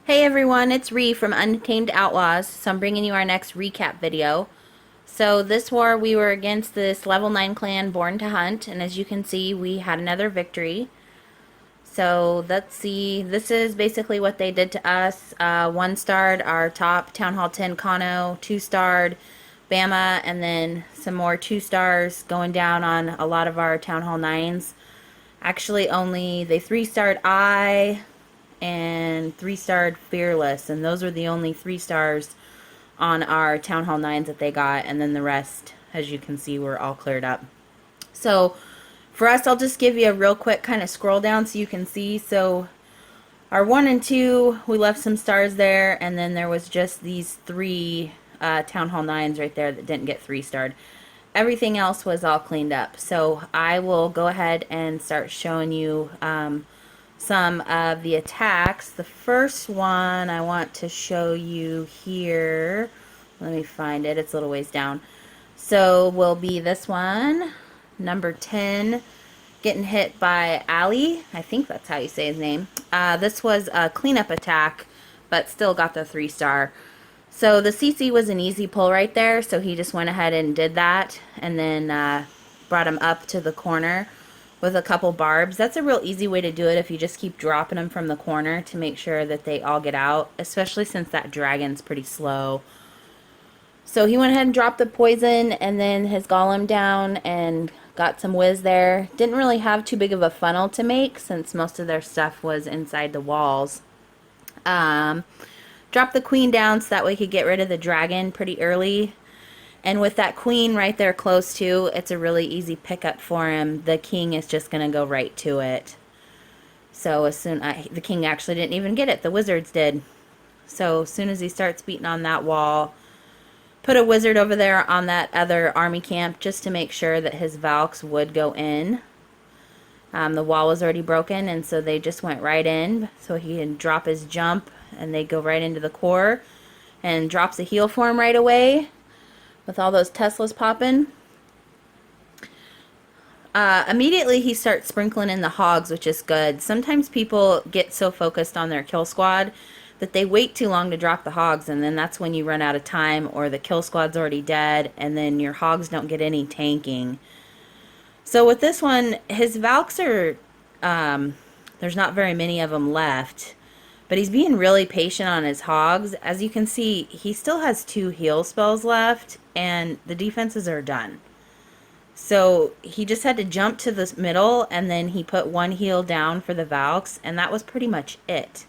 Hey everyone, it's Ree from Untamed Outlaws. So I'm bringing you our next recap video. So this war we were against this level 9 clan Born to Hunt, and as you can see we had another victory. So let's see, this is basically what they did to us. 1-starred our top Town Hall 10 Kano, 2-starred Bama, and then some more 2-stars going down on a lot of our Town Hall 9s. Actually only they 3-starred I and 3-starred Fearless, and those were the only 3-stars on our Town Hall 9s that they got, and then the rest, as you can see, were all cleared up. So for us, I'll just give you a real quick kind of scroll down so you can see. So our 1 and 2, we left some stars there, and then there was just these 3 Town Hall 9s right there that didn't get 3-starred. Everything else was all cleaned up. So I will go ahead and start showing you some of the attacks. The first one I want to show you here, let me find it, it's a little ways down. So will be this one, number 10, getting hit by Ali. I think that's how you say his name. This was a cleanup attack, but still got the 3-star. So the CC was an easy pull right there, so he just went ahead and did that, and then brought him up to the corner with a couple barbs. That's a real easy way to do it if you just keep dropping them from the corner to make sure that they all get out, especially since that dragon's pretty slow. So he went ahead and dropped the poison and then his golem down and got some whiz there. Didn't really have too big of a funnel to make since most of their stuff was inside the walls. Dropped the queen down so that way he could get rid of the dragon pretty early. And with that queen right there close to, it's a really easy pickup for him. The king is just going to go right to it. So as soon the king actually didn't even get it, the wizards did. So as soon as he starts beating on that wall, put a wizard over there on that other army camp just to make sure that his Valks would go in. The wall was already broken, and so they just went right in. So he can drop his jump, and they go right into the core, and drops a heal for him right away with all those Teslas popping. Immediately he starts sprinkling in the hogs, which is good. Sometimes people get so focused on their kill squad that they wait too long to drop the hogs, and then that's when you run out of time, or the kill squad's already dead, and then your hogs don't get any tanking. So with this one, his Valks are, there's not very many of them left, but he's being really patient on his hogs. As you can see, he still has 2 heal spells left, and the defenses are done. So he just had to jump to the middle, and then he put 1 heal down for the Valks, and that was pretty much it.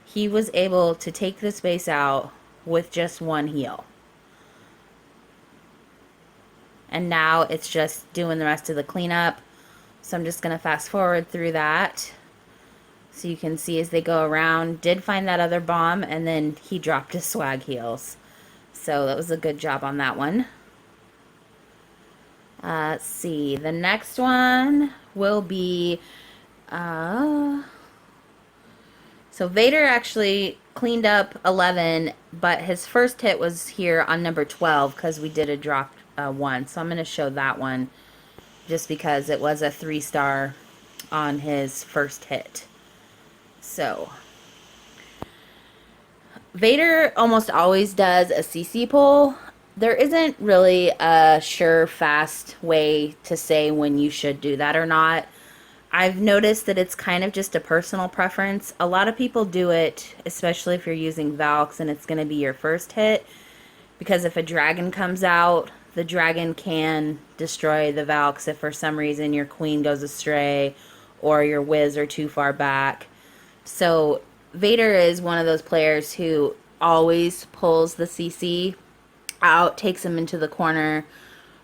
He was able to take the space out with just 1 heal. And now it's just doing the rest of the cleanup. So I'm just going to fast forward through that. So you can see as they go around, did find that other bomb, and then he dropped his swag heals. So that was a good job on that one. Let's see, the next one will be, so Vader actually cleaned up 11, but his first hit was here on number 12 because we did a drop one. So I'm going to show that one just because it was a 3-star on his first hit. So Vader almost always does a CC pull. There isn't really a sure, fast way to say when you should do that or not. I've noticed that it's kind of just a personal preference. A lot of people do it, especially if you're using Valks and it's going to be your first hit, because if a dragon comes out, the dragon can destroy the Valks if for some reason your queen goes astray or your whiz are too far back. So Vader is one of those players who always pulls the CC out, takes him into the corner,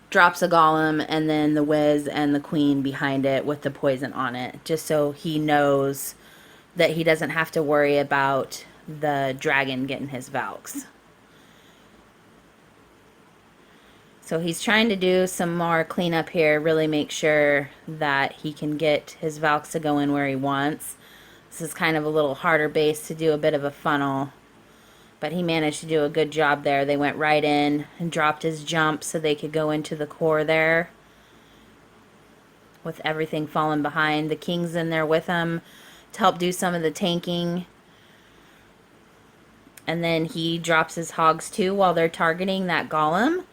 drops a golem, and then the whiz and the queen behind it with the poison on it, just so he knows that he doesn't have to worry about the dragon getting his Valks. So he's trying to do some more cleanup here, really make sure that he can get his Valks to go in where he wants. This is kind of a little harder base to do a bit of a funnel, but he managed to do a good job there. They went right in and dropped his jump so they could go into the core there with everything falling behind. The king's in there with him to help do some of the tanking. And then he drops his hogs too while they're targeting that golem.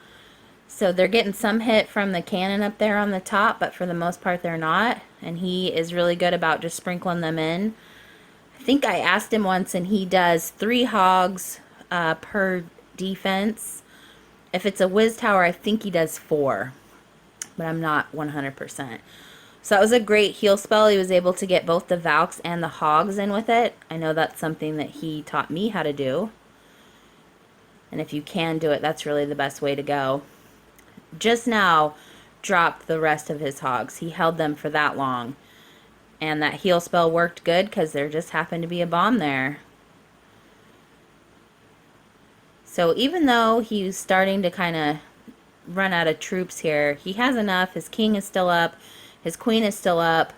So they're getting some hit from the cannon up there on the top, but for the most part they're not. And he is really good about just sprinkling them in. I think I asked him once, and he does 3 hogs per defense. If it's a whiz tower, I think he does 4, but I'm not 100%. So that was a great heal spell. He was able to get both the Valks and the hogs in with it. I know that's something that he taught me how to do. And if you can do it, that's really the best way to go. Just now dropped the rest of his hogs. He held them for that long. And that heal spell worked good because there just happened to be a bomb there. So even though he's starting to kind of run out of troops here, he has enough. His king is still up. His queen is still up.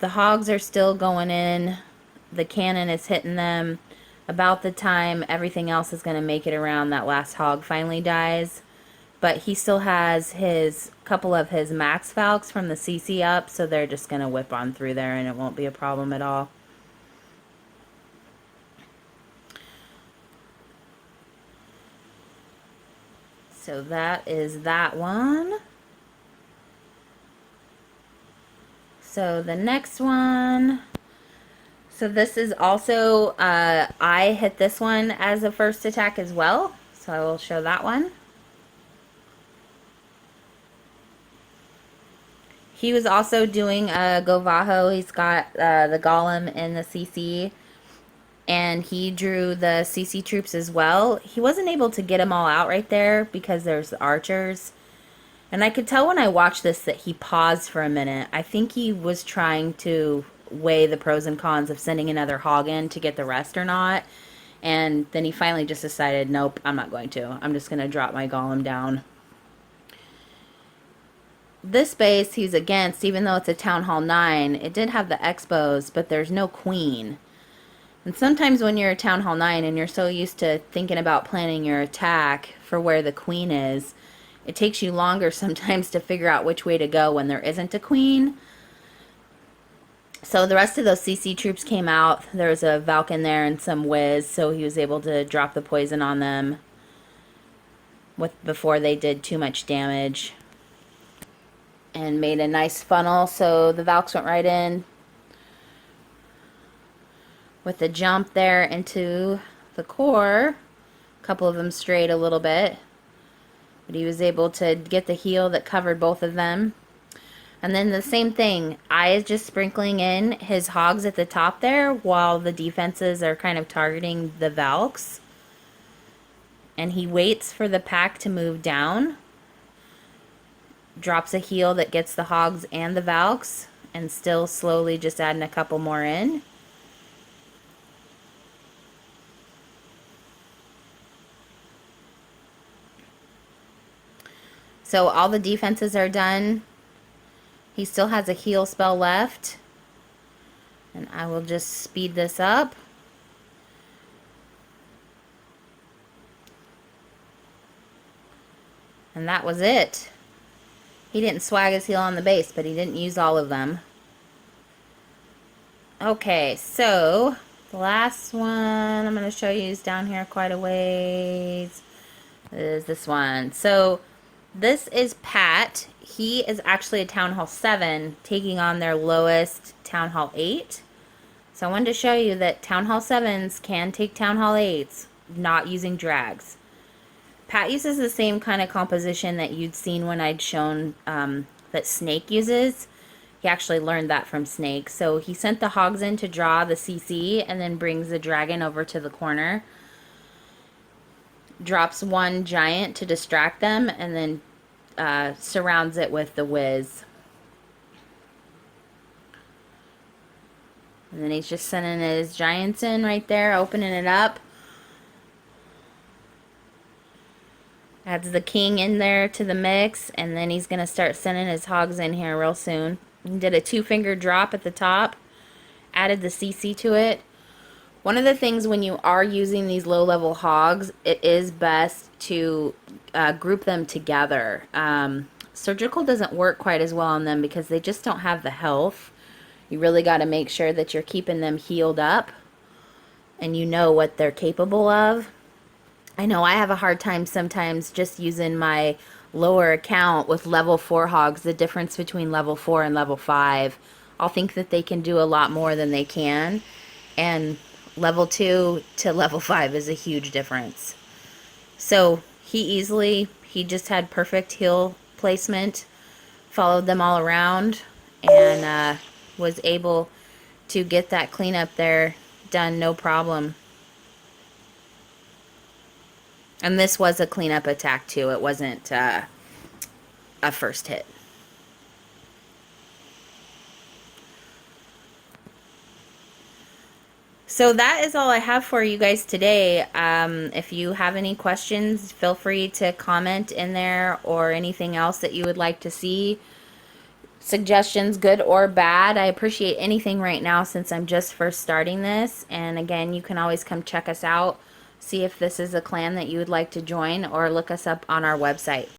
The hogs are still going in. The cannon is hitting them. About the time everything else is going to make it around, that last hog finally dies. But he still has his couple of his max Valks from the CC up, so they're just going to whip on through there and it won't be a problem at all. So that is that one. So the next one, so this is also, I hit this one as a first attack as well. So I will show that one. He was also doing a Govaho. He's got the Golem in the CC. And he drew the CC troops as well. He wasn't able to get them all out right there because there's the archers. And I could tell when I watched this that he paused for a minute. I think he was trying to weigh the pros and cons of sending another hog in to get the rest or not. And then he finally just decided, nope, I'm not going to. I'm just going to drop my golem down. This base he's against, even though it's a Town Hall 9, it did have the Expos, but there's no queen. And sometimes when you're a Town Hall 9 and you're so used to thinking about planning your attack for where the queen is, it takes you longer sometimes to figure out which way to go when there isn't a queen. So the rest of those CC troops came out. There was a Valk in there and some whiz, so he was able to drop the poison on them before they did too much damage. And made a nice funnel, so the Valks went right in with the jump there into the core. A couple of them strayed a little bit, but he was able to get the heal that covered both of them. And then the same thing, I is just sprinkling in his hogs at the top there while the defenses are kind of targeting the Valks. And he waits for the pack to move down, drops a heal that gets the hogs and the Valks, and still slowly just adding a couple more in. So all the defenses are done. He still has a heal spell left. And I will just speed this up. And that was it. He didn't swag his heal on the base, but he didn't use all of them. Okay, so the last one I'm going to show you is down here quite a ways. Is this one. So this is Pat. He is actually a Town Hall 7 taking on their lowest Town Hall 8. So I wanted to show you that Town Hall 7s can take Town Hall 8s, not using drags. Pat uses the same kind of composition that you'd seen when I'd shown that Snake uses. He actually learned that from Snake. So he sent the hogs in to draw the CC and then brings the dragon over to the corner. Drops one giant to distract them and then surrounds it with the whiz. And then he's just sending his giants in right there, opening it up. Adds the king in there to the mix, and then he's going to start sending his hogs in here real soon. He did a 2-finger drop at the top, added the CC to it. One of the things when you are using these low-level hogs, it is best to group them together. Surgical doesn't work quite as well on them because they just don't have the health. You really got to make sure that you're keeping them healed up. and you know what they're capable of. I know I have a hard time sometimes just using my lower account with level 4 hogs, the difference between level 4 and level 5. I'll think that they can do a lot more than they can, and level 2 to level 5 is a huge difference. So he just had perfect heel placement, followed them all around, and was able to get that cleanup there done no problem. And this was a cleanup attack too. It wasn't a first hit. So that is all I have for you guys today. If you have any questions, feel free to comment in there, or anything else that you would like to see. Suggestions, good or bad. I appreciate anything right now since I'm just first starting this. And again, you can always come check us out, see if this is a clan that you would like to join, or look us up on our website.